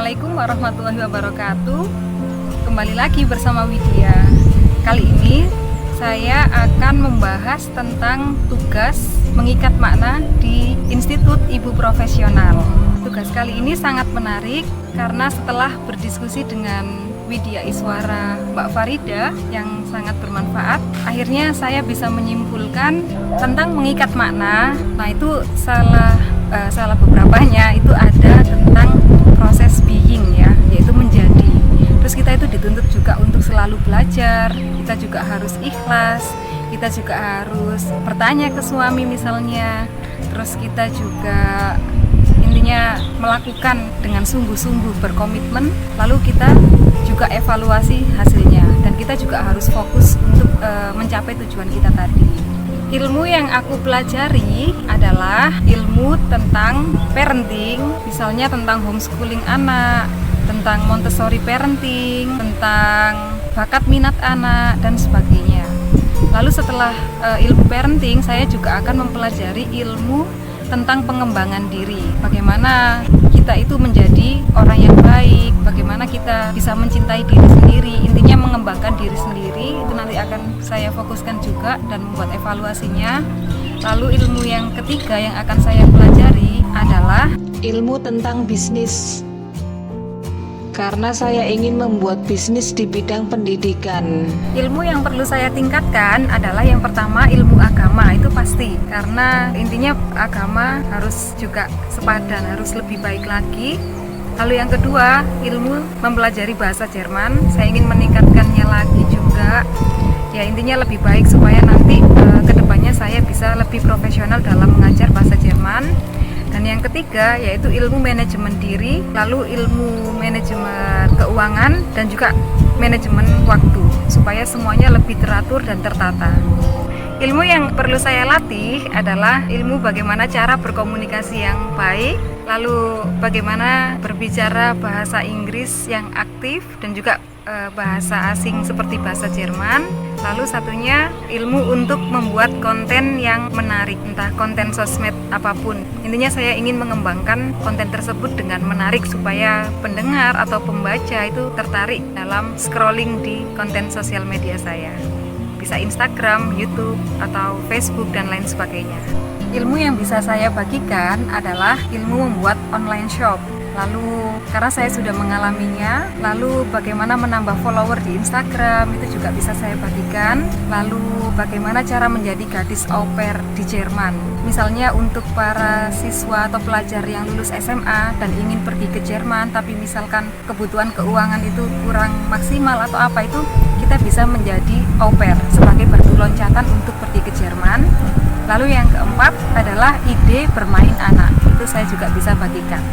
Assalamualaikum warahmatullahi wabarakatuh. Kembali lagi bersama Widya. Kali ini saya akan membahas tentang tugas mengikat makna di Institut Ibu Profesional. Tugas kali ini sangat menarik karena setelah berdiskusi dengan Widya Iswara Mbak Farida yang sangat bermanfaat, akhirnya saya bisa menyimpulkan tentang mengikat makna. Nah, itu salah beberapanya itu ada tentang proses being ya, yaitu menjadi. Terus kita itu dituntut juga untuk selalu belajar, kita juga harus ikhlas, kita juga harus bertanya ke suami misalnya. Terus kita juga intinya melakukan dengan sungguh-sungguh berkomitmen, lalu kita juga evaluasi hasilnya dan kita juga harus fokus untuk mencapai tujuan kita tadi. Ilmu yang aku pelajari adalah ilmu tentang parenting, misalnya tentang homeschooling anak, tentang Montessori parenting, tentang bakat minat anak, dan sebagainya. Lalu setelah ilmu parenting, saya juga akan mempelajari ilmu tentang pengembangan diri. Bagaimana kita itu menjadi orang yang baik, bagaimana kita bisa mencintai diri sendiri, intinya mengembangkan diri sendiri. Itu nanti akan saya fokuskan juga dan membuat evaluasinya. Lalu ilmu yang ketiga yang akan saya pelajari adalah ilmu tentang bisnis. Karena saya ingin membuat bisnis di bidang pendidikan. Ilmu yang perlu saya tingkatkan adalah yang pertama ilmu agama, itu pasti. Karena intinya agama harus juga sepadan, harus lebih baik lagi. Lalu yang kedua, ilmu mempelajari bahasa Jerman. Saya ingin meningkatkannya lagi juga. Ya, intinya lebih baik supaya nanti kedepannya saya bisa lebih profesional dalam mengajar bahasa Jerman. Dan yang ketiga yaitu ilmu manajemen diri, lalu ilmu manajemen keuangan dan juga manajemen waktu supaya semuanya lebih teratur dan tertata. Ilmu yang perlu saya latih adalah ilmu bagaimana cara berkomunikasi yang baik, lalu bagaimana berbicara bahasa Inggris yang aktif dan juga bahasa asing seperti bahasa Jerman. Lalu satunya ilmu untuk membuat konten yang menarik, entah konten sosmed apapun. Intinya saya ingin mengembangkan konten tersebut dengan menarik supaya pendengar atau pembaca itu tertarik dalam scrolling di konten sosial media saya. Bisa Instagram, YouTube, atau Facebook, dan lain sebagainya. Ilmu yang bisa saya bagikan adalah ilmu membuat online shop. Lalu karena saya sudah mengalaminya, lalu bagaimana menambah follower di Instagram itu juga bisa saya bagikan. Lalu bagaimana cara menjadi gadis au pair di Jerman. Misalnya untuk para siswa atau pelajar yang lulus SMA dan ingin pergi ke Jerman tapi misalkan kebutuhan keuangan itu kurang maksimal atau apa, itu kita bisa menjadi au pair sebagai batu loncatan untuk pergi ke Jerman. Lalu yang keempat adalah ide bermain anak, itu saya juga bisa bagikan.